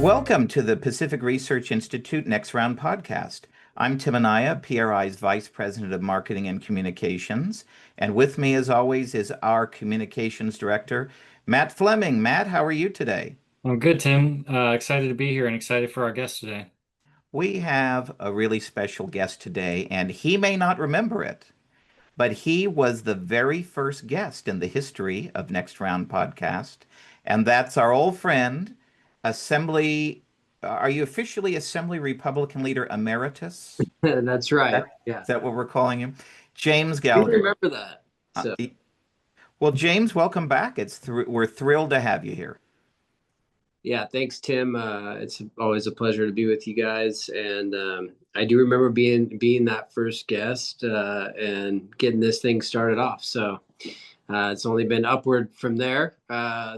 Welcome to the Pacific Research Institute Next Round podcast. I'm Tim Anaya, PRI's Vice President of Marketing and Communications. And with me, as always, is our Communications Director, Matt Fleming. Matt, how are you today? I'm good, Tim. Excited to be here and excited for our guest today. We have a really special guest today, and he may not remember it, but he was the very first guest in the history of Next Round podcast. And that's our old friend, Assembly. Are you officially Assembly Republican Leader Emeritus? That's That, right. Yeah. is that what we're calling him? James I do Gallagher. remember that. Uh, So well, James, welcome back. We're thrilled to have you here. yeah, thanks, Tim. It's always a pleasure to be with you guys. And I do remember being that first guest and getting this thing started off. So it's only been upward from there.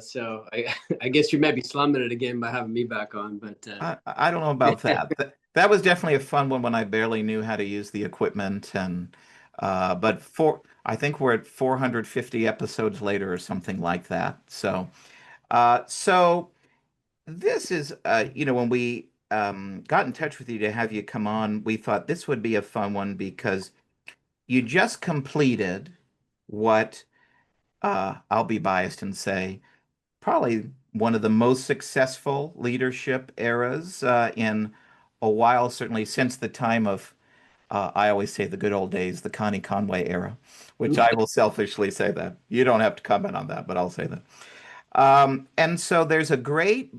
So I guess you might be slumming it again by having me back on. But I don't know about that. That was definitely a fun one when I barely knew how to use the equipment, and but for I think we're at 450 episodes later or something like that. So this is when we got in touch with you to have you come on, we thought this would be a fun one because you just completed what I'll be biased and say probably one of the most successful leadership eras in a while, certainly since the time of, I always say the good old days, the Connie Conway era, which I will selfishly say that. You don't have to comment on that, but I'll say that. And so there's a great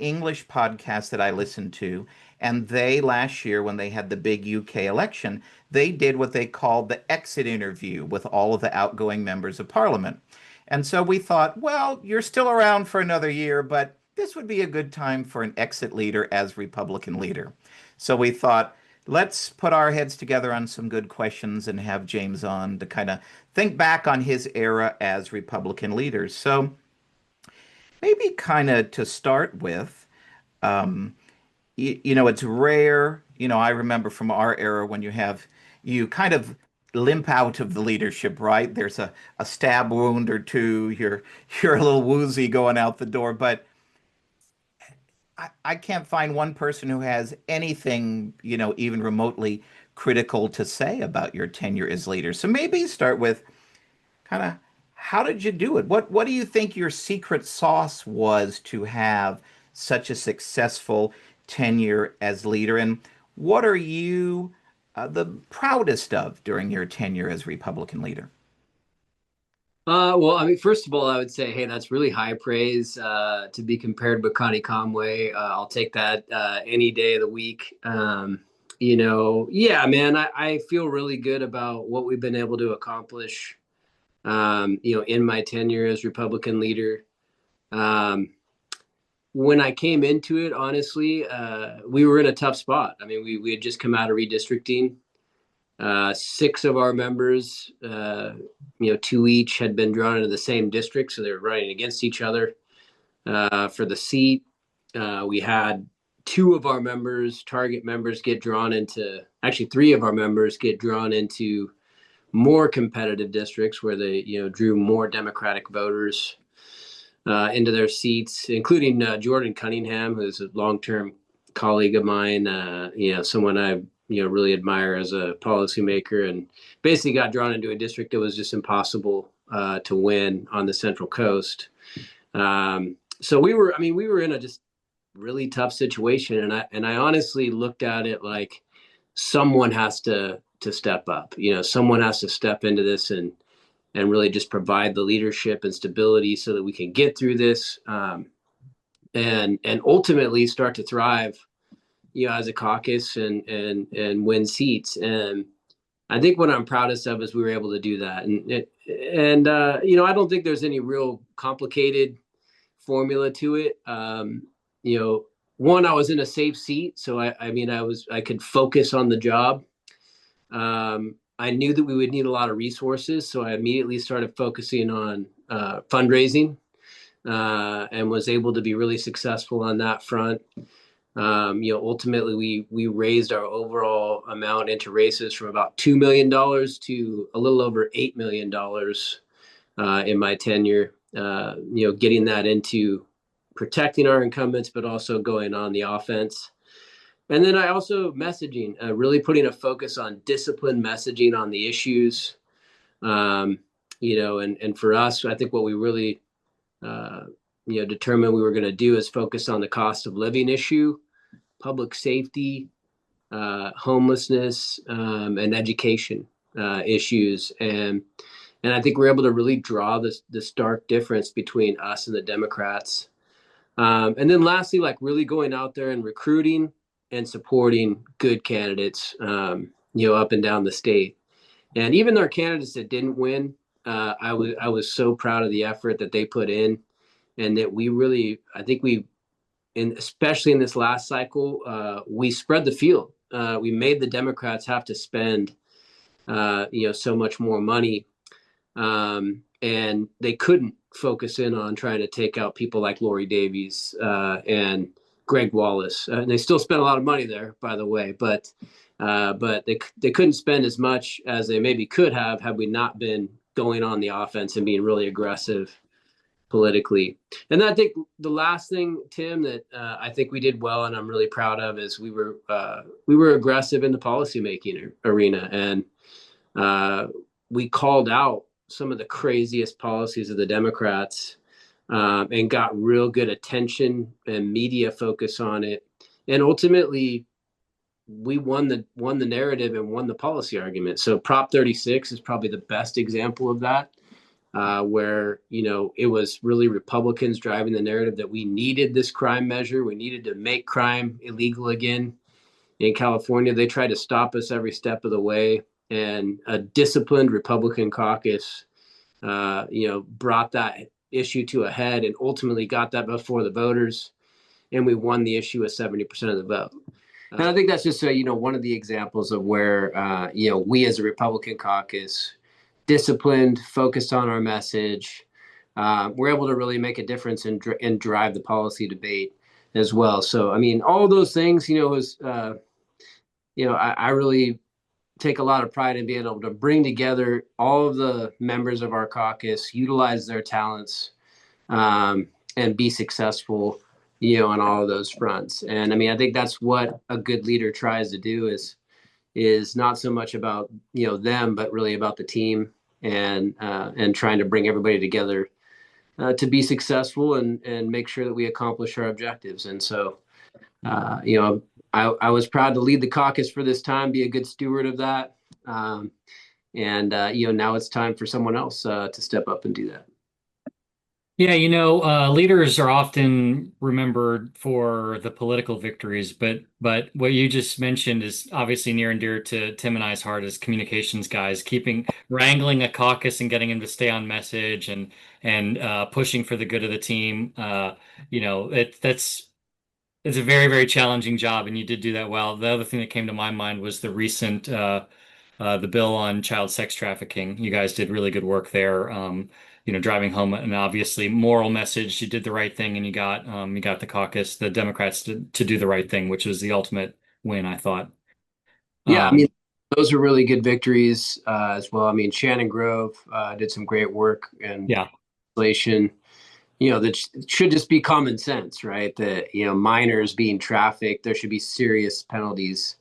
English podcast that I listened to, and they last year, when they had the big UK election, they did what they called the exit interview with all of the outgoing members of Parliament. And so we thought, well, you're still around for another year, but this would be a good time for an exit leader as Republican leader. So we thought, let's put our heads together on some good questions and have James on to kind of think back on his era as Republican leaders. So maybe kind of to start with, um, it's rare. I remember from our era when you kind of limp out of the leadership, right? There's a stab wound or two. You're a little woozy going out the door, but I can't find one person who has anything, even remotely critical to say about your tenure as leader. So maybe start with kind of how did you do it? What do you think your secret sauce was to have such a successful tenure as leader? And what are you the proudest of during your tenure as Republican leader? well, I mean, first of all, I would say, hey, that's really high praise to be compared with Connie Conway. I'll take that any day of the week. Yeah, man, I feel really good about what we've been able to accomplish in my tenure as Republican leader. Um, when I came into it, honestly, we were in a tough spot. I mean, we had just come out of redistricting. Six of our members, two each, had been drawn into the same district, so they were running against each other for the seat. We had two of our members, target members, actually three of our members get drawn into more competitive districts where they, drew more Democratic voters into their seats, including Jordan Cunningham, who's a long-term colleague of mine. Someone I really admire as a policymaker, and basically got drawn into a district that was just impossible to win on the Central Coast. So we were in a just really tough situation, and I honestly looked at it like someone has to step up. Someone has to step into this and really just provide the leadership and stability so that we can get through this, and ultimately start to thrive, as a caucus and win seats. And I think what I'm proudest of is we were able to do that. I don't think there's any real complicated formula to it. One, I was in a safe seat, so I could focus on the job. I knew that we would need a lot of resources, so I immediately started focusing on fundraising, and was able to be really successful on that front. Ultimately, we raised our overall amount into races from about $2 million to a little over $8 million in my tenure. Getting that into protecting our incumbents, but also going on the offense. And then I also messaging, really putting a focus on disciplined messaging on the issues. And for us, I think what we really, determined we were going to do is focus on the cost of living issue, public safety, homelessness, and education issues. And I think we're able to really draw the stark difference between us and the Democrats. And then lastly, like really going out there and recruiting and supporting good candidates, up and down the state. And even our candidates that didn't win, I was so proud of the effort that they put in, and that we really, I think and especially in this last cycle, we spread the field. We made the Democrats have to spend, so much more money, and they couldn't focus in on trying to take out people like Lori Davies and Greg Wallace. And they still spent a lot of money there, by the way, but they couldn't spend as much as they maybe could have had we not been going on the offense and being really aggressive politically. And I think the last thing, Tim, that I think we did well, and I'm really proud of, is we were aggressive in the policymaking arena, and we called out some of the craziest policies of the Democrats, and got real good attention and media focus on it. And ultimately, we won the narrative and won the policy argument. So Prop 36 is probably the best example of that, where it was really Republicans driving the narrative that we needed this crime measure. We needed to make crime illegal again in California. They tried to stop us every step of the way, and a disciplined Republican caucus, brought that issue to a head and ultimately got that before the voters, and we won the issue with 70% of the vote. And I think that's just one of the examples of where we as a Republican caucus, disciplined, focused on our message, we're able to really make a difference and drive the policy debate as well. So I mean, all those things, was I really take a lot of pride in being able to bring together all of the members of our caucus, utilize their talents, and be successful, on all of those fronts. And I mean, I think that's what a good leader tries to do is not so much about, them, but really about the team, and trying to bring everybody together to be successful and make sure that we accomplish our objectives. And so, I was proud to lead the caucus for this time, be a good steward of that. And now it's time for someone else to step up and do that. Yeah, leaders are often remembered for the political victories, but what you just mentioned is obviously near and dear to Tim and I's heart as communications guys, wrangling a caucus and getting them to stay on message and pushing for the good of the team. It's a very, very challenging job, and you did do that well. The other thing that came to my mind was the recent the bill on child sex trafficking. You guys did really good work there. Driving home an obviously moral message. You did the right thing, and you got the caucus, the Democrats, to do the right thing, which was the ultimate win, I thought. Yeah, I mean, those are really good victories as well. I mean, Shannon Grove did some great work and yeah, legislation. That should just be common sense, right? That minors being trafficked, there should be serious penalties.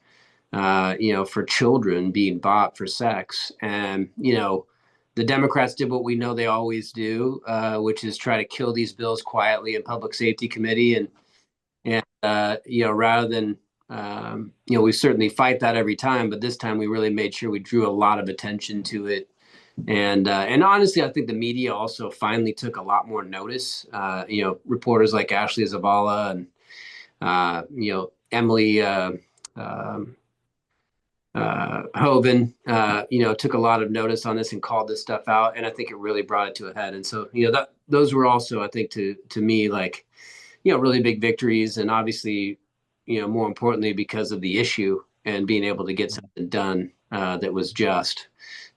For children being bought for sex. And, the Democrats did what we know they always do, which is try to kill these bills quietly in Public Safety Committee. And rather than, we certainly fight that every time, but this time we really made sure we drew a lot of attention to it. And honestly, I think the media also finally took a lot more notice. Reporters like Ashley Zavala and, Emily, Hoban, took a lot of notice on this and called this stuff out, and I think it really brought it to a head. And so, those were also, I think, to me, like, really big victories, and obviously, more importantly, because of the issue and being able to get something done that was just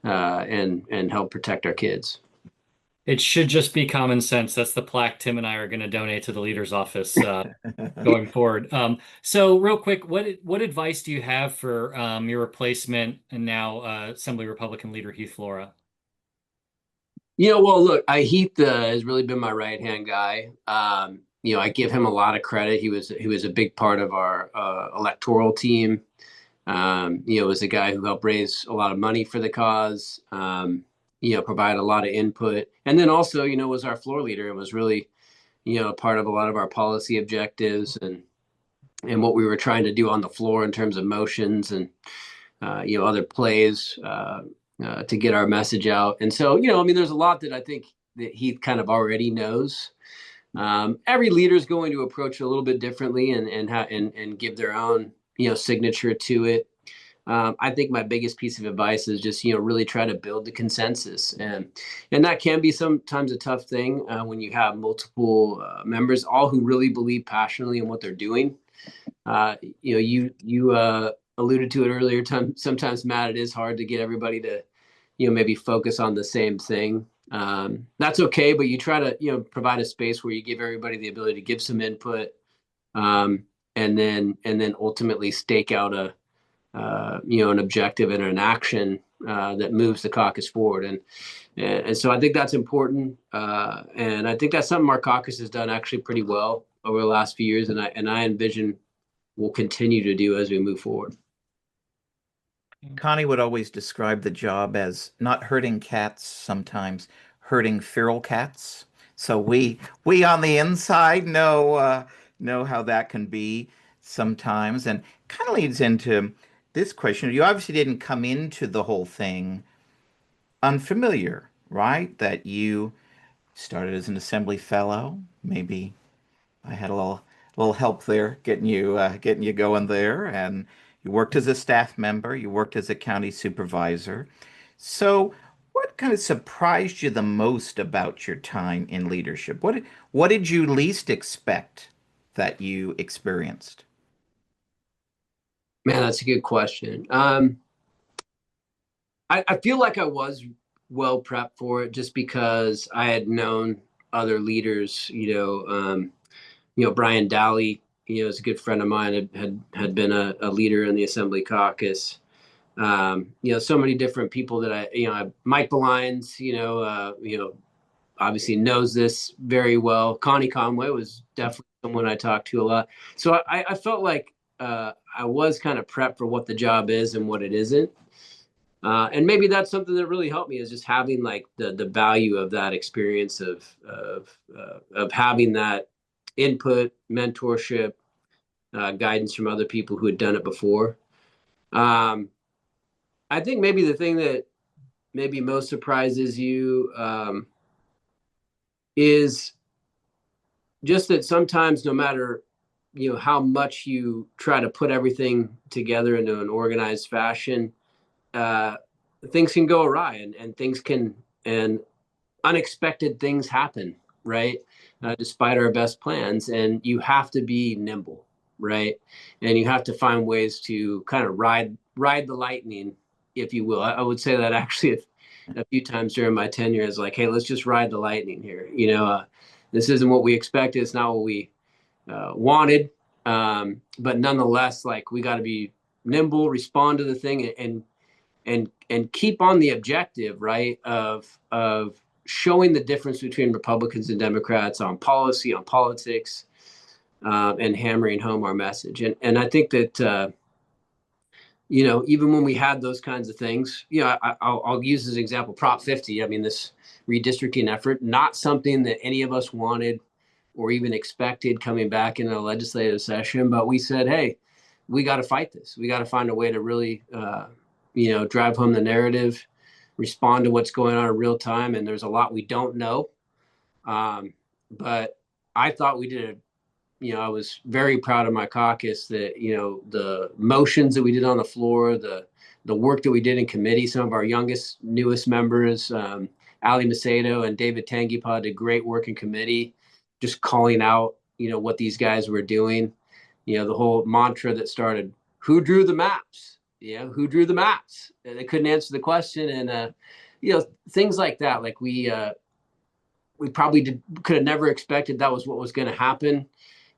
and help protect our kids. it should just be common sense. That's the plaque Tim and I are going to donate to the leader's office going forward. So real quick, what advice do you have for your replacement and now Assembly Republican leader Heath Flora? Well, look, Heath has really been my right-hand guy. I give him a lot of credit. He was a big part of our electoral team. Was a guy who helped raise a lot of money for the cause. Provide a lot of input, and then also, was our floor leader and was really, a part of a lot of our policy objectives and what we were trying to do on the floor in terms of motions and other plays to get our message out. And so, there's a lot that I think that he kind of already knows. Every leader is going to approach it a little bit differently and give their own signature to it. I think my biggest piece of advice is just really try to build the consensus, and that can be sometimes a tough thing when you have multiple members, all who really believe passionately in what they're doing. You alluded to it earlier. Sometimes, Matt, it is hard to get everybody to maybe focus on the same thing. That's okay, but you try to provide a space where you give everybody the ability to give some input, and then ultimately stake out an objective and an action that moves the caucus forward. And so I think that's important, and I think that's something our caucus has done actually pretty well over the last few years, and I envision will continue to do as we move forward. Connie would always describe the job as not herding cats, sometimes herding feral cats. So we on the inside know how that can be sometimes, and kind of leads into this question. You obviously didn't come into the whole thing unfamiliar, right? That you started as an assembly fellow. Maybe I had a little help there, getting you going there, and you worked as a staff member. You worked as a county supervisor. So, what kind of surprised you the most about your time in leadership? What did you least expect that you experienced? Man, that's a good question. I feel like I was well prepped for it just because I had known other leaders. Brian Dowley, is a good friend of mine, had been a leader in the Assembly Caucus. So many different people that Mike Belines, obviously knows this very well. Connie Conway was definitely someone I talked to a lot. So I felt like I was kind of prepped for what the job is and what it isn't. And maybe that's something that really helped me, is just having like the value of that experience of having that input, mentorship, guidance from other people who had done it before. I think maybe the thing that maybe most surprises you is just that sometimes, no matter how much you try to put everything together into an organized fashion, things can go awry, and things can, and unexpected things happen, right? Despite our best plans, and you have to be nimble, right? And you have to find ways to kind of ride the lightning, if you will. I would say that actually a few times during my tenure is like, hey, let's just ride the lightning here. This isn't what we expected. It's not what we wanted. But nonetheless, like, we got to be nimble, respond to the thing, and keep on the objective, right? Of showing the difference between Republicans and Democrats on policy, on politics, and hammering home our message. And I think that, even when we had those kinds of things, I'll use as an example, Prop 50. I mean, this redistricting effort, not something that any of us wanted or even expected coming back in a legislative session, but we said, hey, we got to fight this. We got to find a way to really, drive home the narrative, respond to what's going on in real time. And there's a lot we don't know. But I thought we did I was very proud of my caucus that, the motions that we did on the floor, the work that we did in committee, some of our newest members, Ali Macedo and David Tangipa, did great work in committee, just calling out, what these guys were doing. The whole mantra that started, who drew the maps? Who drew the maps? And they couldn't answer the question. And, things like that. Like, we probably could have never expected that was what was going to happen.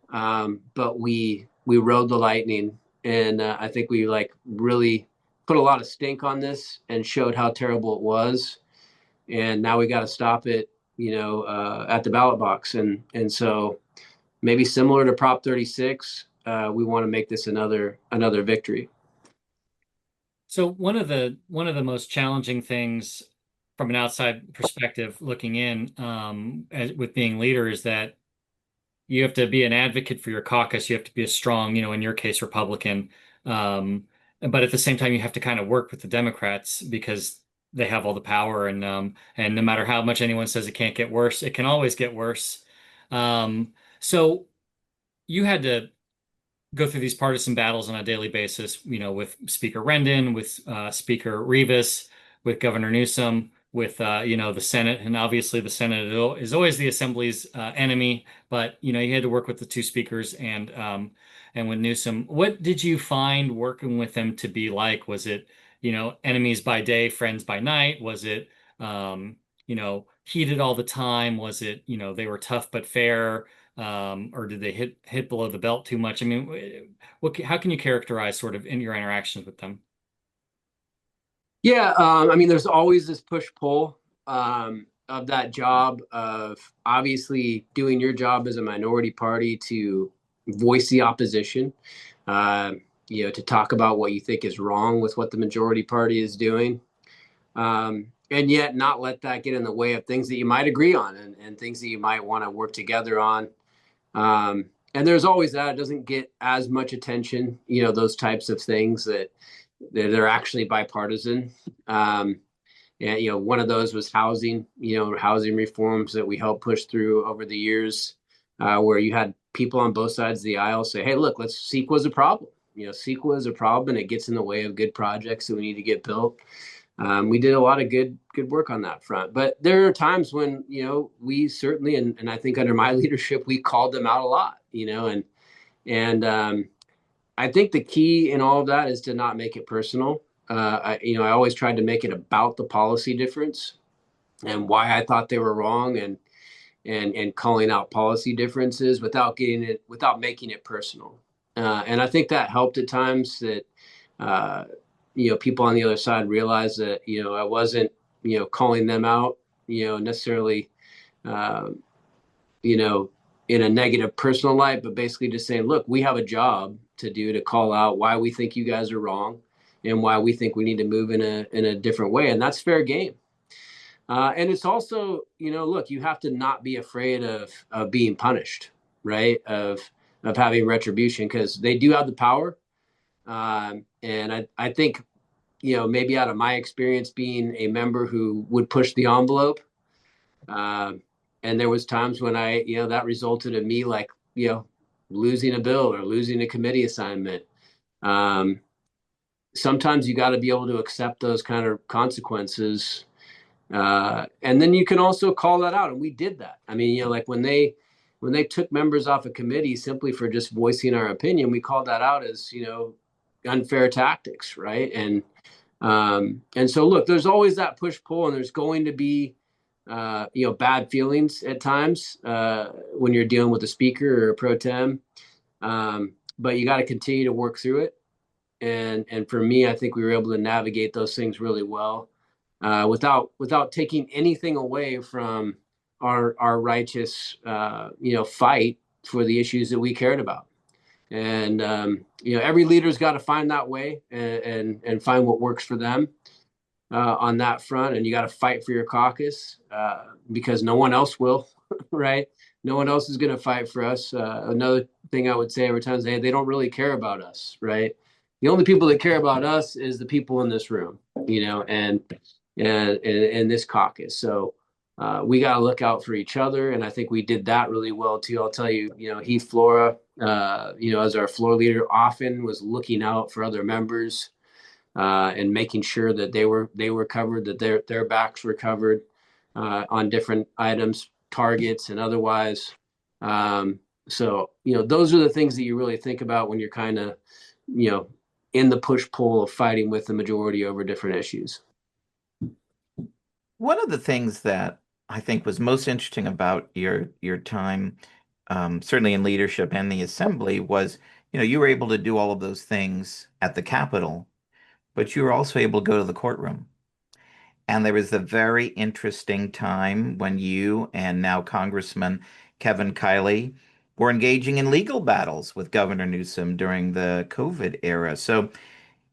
But we rode the lightning, and I think we really put a lot of stink on this and showed how terrible it was. And now we got to stop it, at the ballot box. And so maybe similar to Prop 36, we want to make this another victory. So one of the most challenging things from an outside perspective looking in, with being leader, is that you have to be an advocate for your caucus. You have to be a strong, in your case, Republican. But at the same time, you have to kind of work with the Democrats because they have all the power, and no matter how much anyone says it can't get worse, it can always get worse. So you had to go through these partisan battles on a daily basis, with Speaker Rendon, with Speaker Rivas, with Governor Newsom, with the Senate, and obviously the Senate is always the Assembly's enemy. But you had to work with the two speakers and with Newsom. What did you find working with them to be like? Was it enemies by day, friends by night? Was it heated all the time? Was it they were tough but fair? Or did they hit below the belt too much? I mean, how can you characterize sort of in your interactions with them? Yeah, I mean, there's always this push-pull of that job of obviously doing your job as a minority party to voice the opposition, uh, to talk about what you think is wrong with what the majority party is doing, and yet not let that get in the way of things that you might agree on and things that you might want to work together on. And there's always that. It doesn't get as much attention, those types of things that they're actually bipartisan. And, one of those was housing, housing reforms that we helped push through over the years, where you had people on both sides of the aisle say, hey, look, CEQA is a problem. CEQA is a problem and it gets in the way of good projects that we need to get built. We did a lot of good work on that front, but there are times when we certainly, and I think under my leadership, we called them out a lot, and I think the key in all of that is to not make it personal. I always tried to make it about the policy difference and why I thought they were wrong, and calling out policy differences without making it personal. And I think that helped at times that. People on the other side realized that, I wasn't, calling them out, necessarily, uh, you know, in a negative personal light, but basically just saying, look, we have a job to do to call out why we think you guys are wrong and why we think we need to move in a different way. And that's fair game. And it's also, look, you have to not be afraid of being punished, right? Of having retribution, because they do have the power. And I think, maybe out of my experience being a member who would push the envelope, and there was times when that resulted in me like, losing a bill or losing a committee assignment. Um, Sometimes you got to be able to accept those kind of consequences. And then you can also call that out. And we did that. I mean, like when they took members off a committee simply for just voicing our opinion, we called that out as, unfair tactics, right? And so look, there's always that push pull, and there's going to be bad feelings at times when you're dealing with a speaker or a pro tem. But you got to continue to work through it. And for me, I think we were able to navigate those things really well, without taking anything away from our righteous fight for the issues that we cared about. And every leader's got to find that way and find what works for them on that front. And you got to fight for your caucus because no one else will, right? No one else is going to fight for us. Another thing I would say every time is they don't really care about us, right? The only people that care about us is the people in this room, and in this caucus. So we got to look out for each other, and I think we did that really well too. I'll tell you, Heath Flora, as our floor leader, often was looking out for other members and making sure that they were covered, that their backs were covered on different items, targets, and otherwise. So those are the things that you really think about when you're kind of in the push pull of fighting with the majority over different issues. One of the things that I think was most interesting about your time, certainly in leadership and the assembly, was you were able to do all of those things at the Capitol, but you were also able to go to the courtroom. And there was a very interesting time when you and now Congressman Kevin Kiley were engaging in legal battles with Governor Newsom during the COVID era. So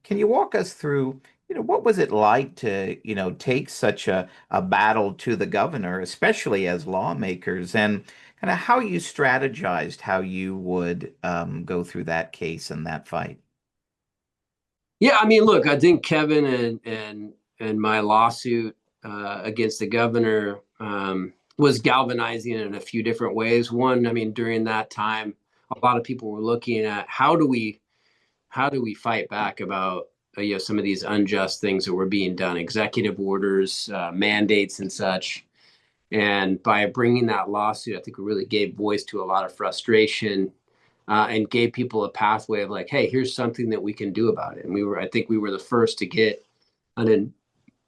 can you walk us through, what was it like to, take such a battle to the governor, especially as lawmakers, and kind of how you strategized how you would go through that case and that fight? Yeah, I mean, look, I think Kevin and my lawsuit against the governor was galvanizing in a few different ways. One, I mean, during that time, a lot of people were looking at how do we fight back about some of these unjust things that were being done, executive orders, mandates, and such. And by bringing that lawsuit, I think we really gave voice to a lot of frustration and gave people a pathway of like, hey, here's something that we can do about it. And I think we were the first to get an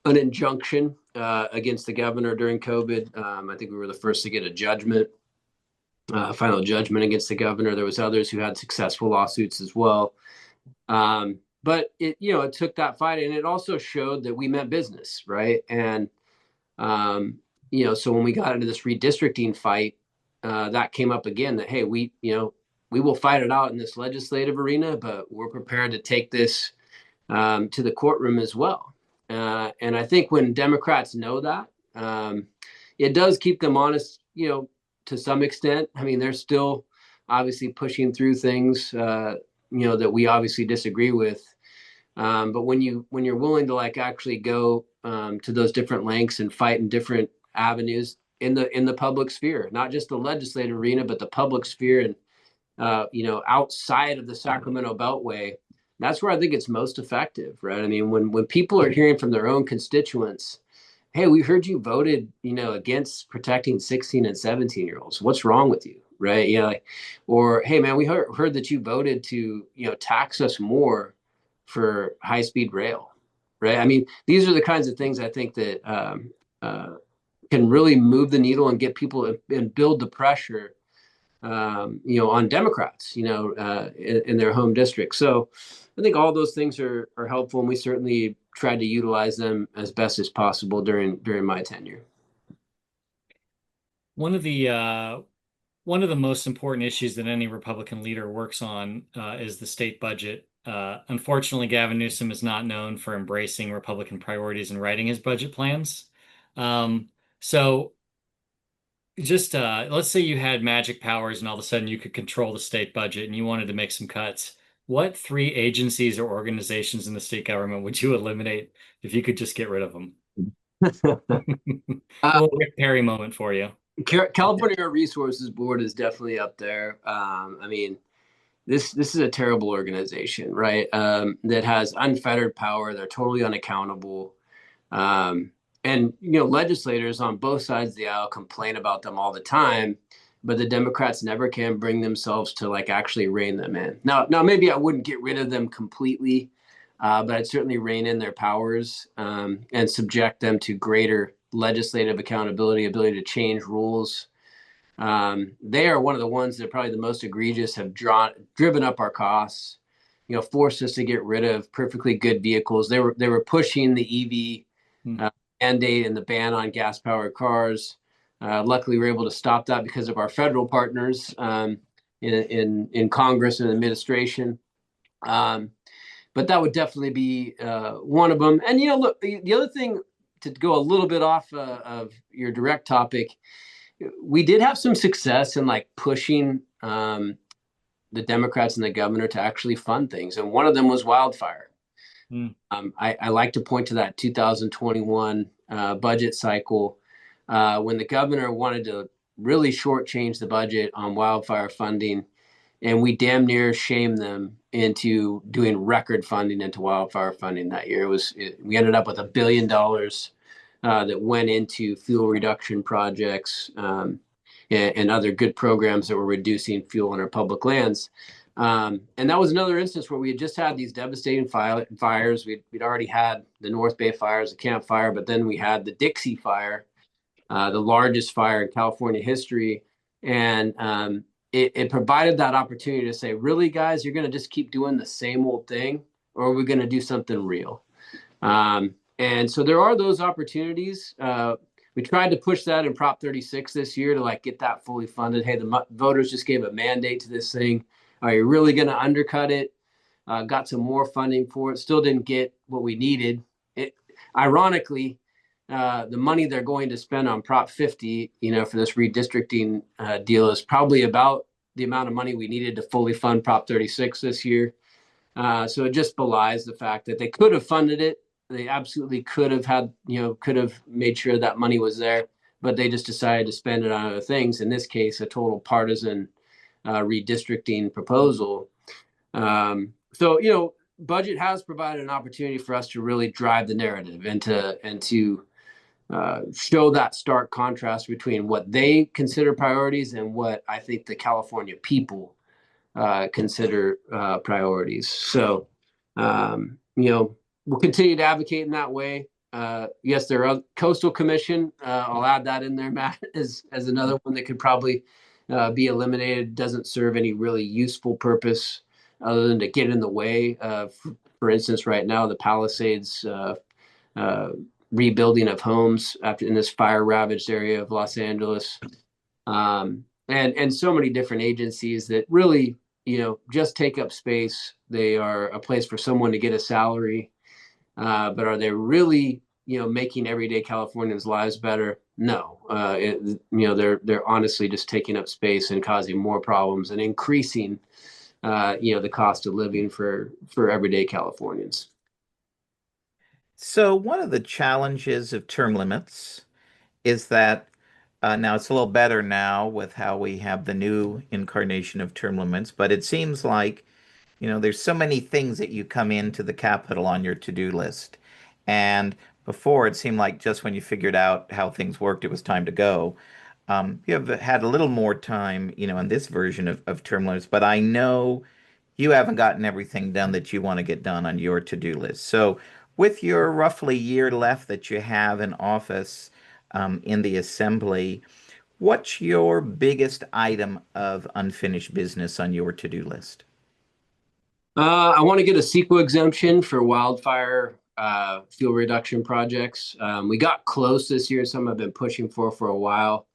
an injunction against the governor during COVID. I think we were the first to get a judgment, final judgment against the governor. There was others who had successful lawsuits as well. But it took that fight, and it also showed that we meant business, right? And so when we got into this redistricting fight, that came up again. That hey, we will fight it out in this legislative arena, but we're prepared to take this to the courtroom as well. And I think when Democrats know that, it does keep them honest, to some extent. I mean, they're still obviously pushing through things, that we obviously disagree with. But when you're willing to like actually go to those different lengths and fight in different avenues in the public sphere, not just the legislative arena, but the public sphere and outside of the Sacramento Beltway, that's where I think it's most effective, right? I mean, when people are hearing from their own constituents, hey, we heard you voted, against protecting 16 and 17-year-olds. What's wrong with you, right? Or hey, man, we heard that you voted to, tax us more for high-speed rail, right? I mean, these are the kinds of things I think that can really move the needle and get people and build the pressure on Democrats, in their home district. So I think all those things are helpful, and we certainly tried to utilize them as best as possible during my tenure. One of the most important issues that any Republican leader works on is the state budget. Unfortunately, Gavin Newsom is not known for embracing Republican priorities and writing his budget plans. So just let's say you had magic powers and all of a sudden you could control the state budget and you wanted to make some cuts. What three agencies or organizations in the state government would you eliminate if you could just get rid of them? A little Rick Perry moment for you. California Air Resources Board is definitely up there. I mean, this is a terrible organization, right? That has unfettered power. They're totally unaccountable. And legislators on both sides of the aisle complain about them all the time, but the Democrats never can bring themselves to like actually rein them in. Now maybe I wouldn't get rid of them completely, but I'd certainly rein in their powers and subject them to greater legislative accountability, ability to change rules. They are one of the ones that probably the most egregious have driven up our costs, forced us to get rid of perfectly good vehicles. They were pushing the EV mandate and the ban on gas-powered cars. Luckily, we were able to stop that because of our federal partners in Congress and administration. But that would definitely be one of them. And look, the other thing, to go a little bit off of your direct topic, we did have some success in like pushing the Democrats and the governor to actually fund things, and one of them was wildfire. I like to point to that 2021 budget cycle when the governor wanted to really shortchange the budget on wildfire funding, and we damn near shamed them into doing record funding into wildfire funding that year. We ended up with $1 billion that went into fuel reduction projects and other good programs that were reducing fuel in our public lands. And that was another instance where we had just had these devastating fires. We'd already had the North Bay fires, the Camp Fire, but then we had the Dixie Fire, the largest fire in California history. And it provided that opportunity to say, really, guys, you're going to just keep doing the same old thing, or are we going to do something real? And so there are those opportunities. we tried to push that in Prop 36 this year to like get that fully funded. Hey, the voters just gave a mandate to this thing. Are you really going to undercut it? Got some more funding for it. Still didn't get what we needed. Ironically, the money they're going to spend on Prop 50, for this redistricting deal is probably about the amount of money we needed to fully fund Prop 36 this year. So it just belies the fact that they could have funded it. They absolutely could have made sure that money was there, but they just decided to spend it on other things. In this case, a total partisan redistricting proposal. So, budget has provided an opportunity for us to really drive the narrative and to show that stark contrast between what they consider priorities and what I think the California people consider priorities. So, we'll continue to advocate in that way. Yes, there are Coastal Commission. I'll add that in there, Matt, as another one that could probably be eliminated. Doesn't serve any really useful purpose other than to get in the way. For instance, right now, the Palisades rebuilding of homes in this fire-ravaged area of Los Angeles, and so many different agencies that really, just take up space. They are a place for someone to get a salary, but are they really, making everyday Californians' lives better? No. They're honestly just taking up space and causing more problems and increasing, the cost of living for everyday Californians. So one of the challenges of term limits is that now it's a little better now with how we have the new incarnation of term limits, but it seems like, there's so many things that you come into the Capitol on your to-do list. And before it seemed like just when you figured out how things worked, it was time to go. You have had a little more time, in this version of term limits, but I know you haven't gotten everything done that you want to get done on your to-do list. So with your roughly year left that you have in office, in the assembly, what's your biggest item of unfinished business on your to-do list? I want to get a CEQA exemption for wildfire fuel reduction projects. We got close this year. Some I've been pushing for a while.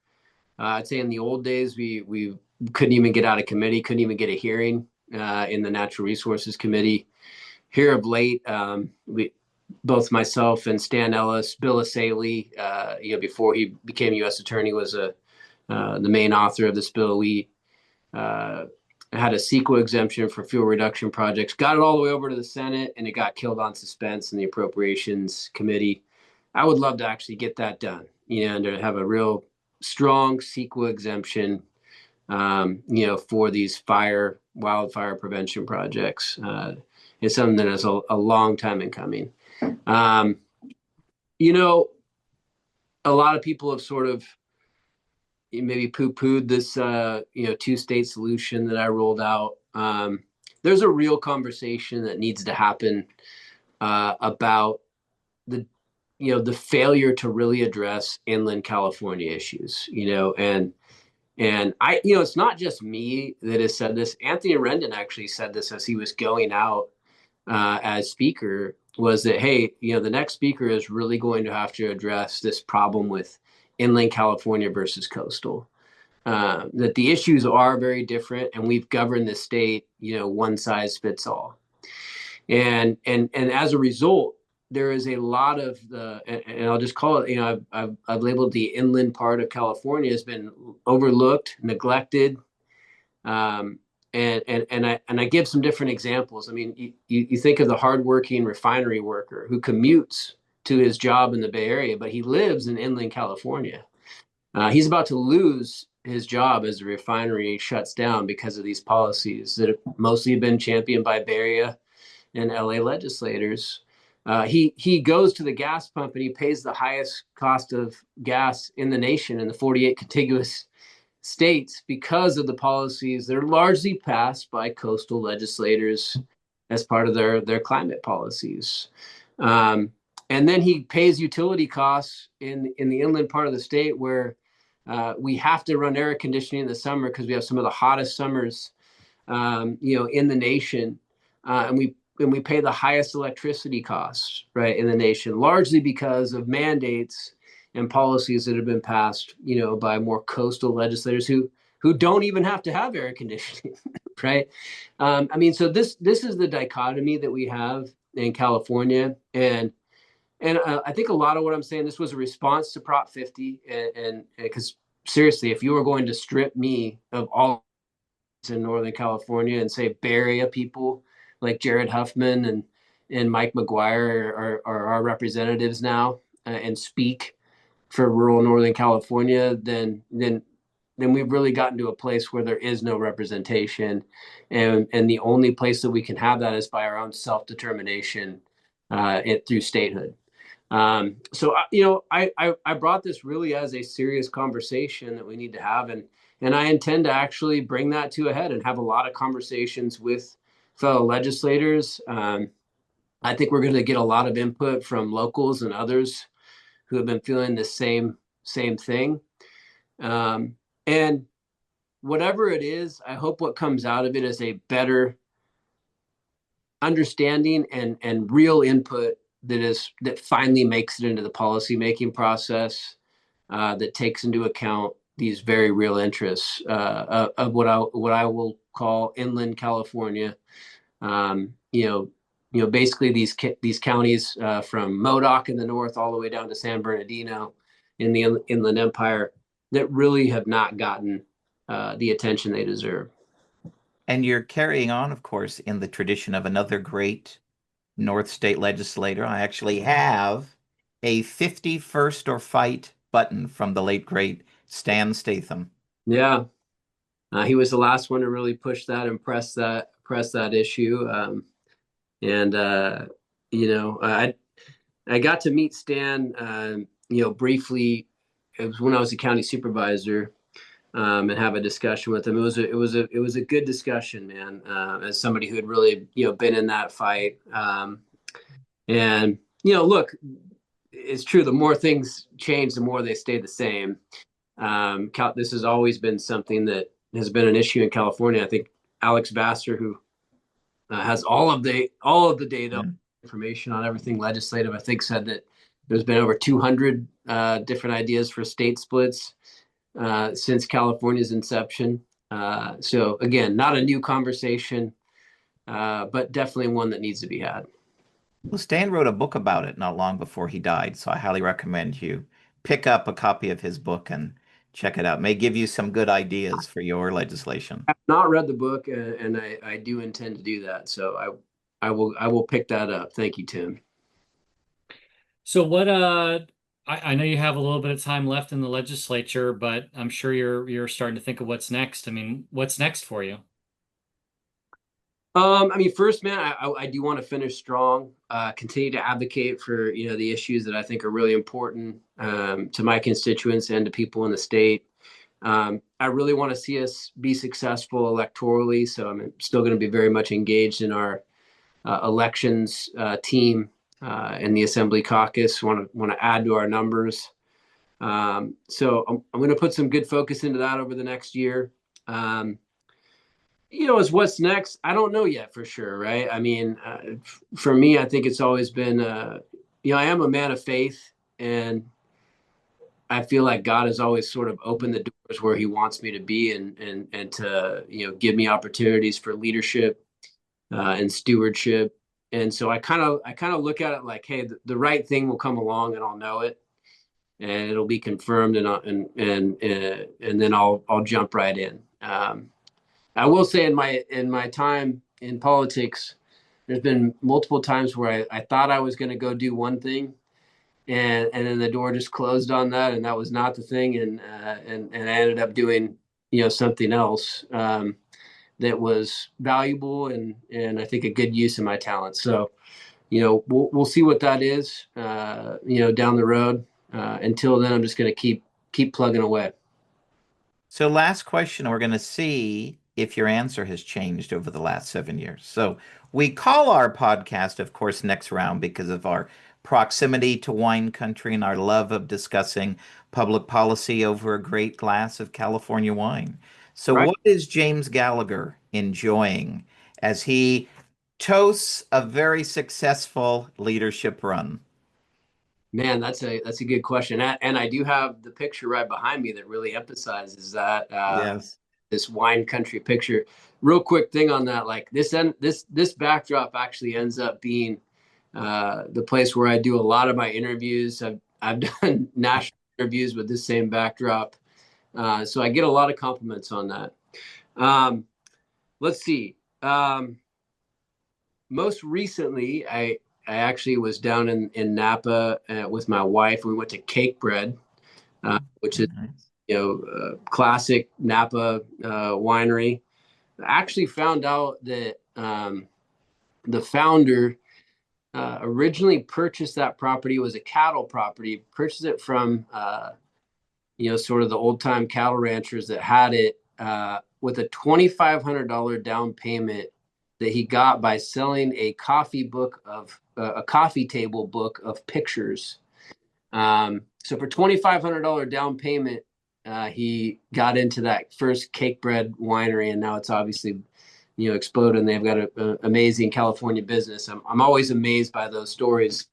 I'd say in the old days, we couldn't even get out of committee, couldn't even get a hearing in the Natural Resources Committee. Here of late, both myself and Stan Ellis, Bill Asaley, before he became U.S. Attorney, was the main author of this bill. We had a CEQA exemption for fuel reduction projects, got it all the way over to the Senate, and it got killed on suspense in the Appropriations Committee. I would love to actually get that done, and to have a real strong CEQA exemption, for these wildfire prevention projects. It's something that is a long time in coming. A lot of people have sort of maybe poo-pooed this, two-state solution that I rolled out. There's a real conversation that needs to happen about the failure to really address inland California issues, and I, it's not just me that has said this. Anthony Rendon actually said this as he was going out as speaker, was that, hey, the next speaker is really going to have to address this problem with inland California versus coastal. That the issues are very different, and we've governed the state, one size fits all. And as a result, there is a lot of and I'll just call it, I've labeled the inland part of California has been overlooked, neglected. And I give some different examples. I mean, you think of the hardworking refinery worker who commutes to his job in the Bay Area, but he lives in inland California. He's about to lose his job as the refinery shuts down because of these policies that have mostly been championed by Bay Area and LA legislators. He goes to the gas pump and he pays the highest cost of gas in the nation in the 48 contiguous states because of the policies that are largely passed by coastal legislators as part of their climate policies. And then he pays utility costs in the inland part of the state where we have to run air conditioning in the summer because we have some of the hottest summers, in the nation. And we pay the highest electricity costs, right, in the nation, largely because of mandates and policies that have been passed, by more coastal legislators who don't even have to have air conditioning, right? I mean, so this is the dichotomy that we have in California, and I think a lot of what I'm saying, this was a response to Prop 50, and because seriously, if you were going to strip me of all in Northern California and say Bay Area people like Jared Huffman and Mike McGuire are our representatives now, and speak for rural Northern California, then we've really gotten to a place where there is no representation, and the only place that we can have that is by our own self determination, through statehood. So I brought this really as a serious conversation that we need to have, and I intend to actually bring that to a head and have a lot of conversations with fellow legislators. I think we're going to get a lot of input from locals and others who have been feeling the same thing. And whatever it is, I hope what comes out of it is a better understanding and real input that finally makes it into the policy making process, that takes into account these very real interests, of what I will call inland California. Basically these counties, from Modoc in the north all the way down to San Bernardino in the Inland Empire, that really have not gotten the attention they deserve. And you're carrying on, of course, in the tradition of another great North State legislator. I actually have a 51st or fight button from the late great Stan Statham. Yeah, he was the last one to really push that and press that issue. And I got to meet Stan, briefly. It was when I was a county supervisor, and have a discussion with him. It was a good discussion, man. As somebody who had really been in that fight, and look, it's true. The more things change, the more they stay the same. This has always been something that has been an issue in California. I think Alex Vassar, who has all of the data, information on everything legislative, I think said that there's been over 200 different ideas for state splits since California's inception. So again, not a new conversation, but definitely one that needs to be had. Well, Stan wrote a book about it not long before he died, so I highly recommend you pick up a copy of his book and check it out. May give you some good ideas for your legislation. I've not read the book, and I do intend to do that. So I will pick that up. Thank you, Tim. So I know you have a little bit of time left in the legislature, but I'm sure you're starting to think of what's next. I mean, what's next for you? I mean, first, man, I do want to finish strong, continue to advocate for, the issues that I think are really important, to my constituents and to people in the state. I really want to see us be successful electorally. So I'm still going to be very much engaged in our elections team, in the Assembly caucus. Want to add to our numbers. So I'm going to put some good focus into that over the next year. As what's next, I don't know yet for sure, right? I mean, for me, I think it's always been, I am a man of faith, and I feel like God has always sort of opened the doors where He wants me to be, and to give me opportunities for leadership, and stewardship. And so I kind of look at it like, hey, the right thing will come along, and I'll know it, and it'll be confirmed, and then I'll jump right in. I will say in my time in politics, there's been multiple times where I thought I was going to go do one thing, and then the door just closed on that, and that was not the thing, and I ended up doing something else, that was valuable, and I think a good use of my talent. So we'll see what that is, down the road. Until then, I'm just going to keep plugging away. So last question, we're going to see if your answer has changed over the last 7 years. So we call our podcast, of course, Next Round because of our proximity to wine country and our love of discussing public policy over a great glass of California wine. So Right. what is James Gallagher enjoying as he toasts a very successful leadership run? Man, that's a good question. And I do have the picture right behind me that really emphasizes that Yes. this wine country picture. Real quick thing on that, like this backdrop actually ends up being the place where I do a lot of my interviews. I've done national interviews with this same backdrop, so I get a lot of compliments on that. Let's see. Most recently, I actually was down in Napa with my wife. We went to Cake Bread, which is Nice. classic Napa winery. I actually found out that the founder originally purchased that property. It was a cattle property. Purchased it from sort of the old time cattle ranchers that had it with a $2,500 down payment that he got by selling a coffee table book of pictures. So for $2,500 down payment, he got into that first Cake Bread winery, and now it's obviously exploded. And they've got an amazing California business. I'm always amazed by those stories.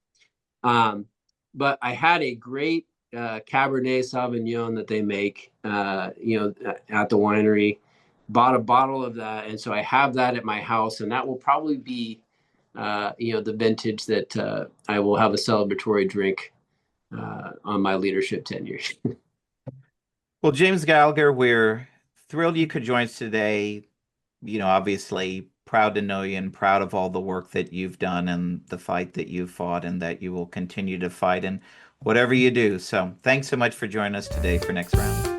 But I had a great Cabernet Sauvignon that they make, at the winery. Bought a bottle of that, and so I have that at my house, and that will probably be, the vintage that I will have a celebratory drink on my leadership tenure. Well, James Gallagher, we're thrilled you could join us today. Obviously proud to know you and proud of all the work that you've done and the fight that you've fought and that you will continue to fight in whatever you do. So thanks so much for joining us today for Next Round.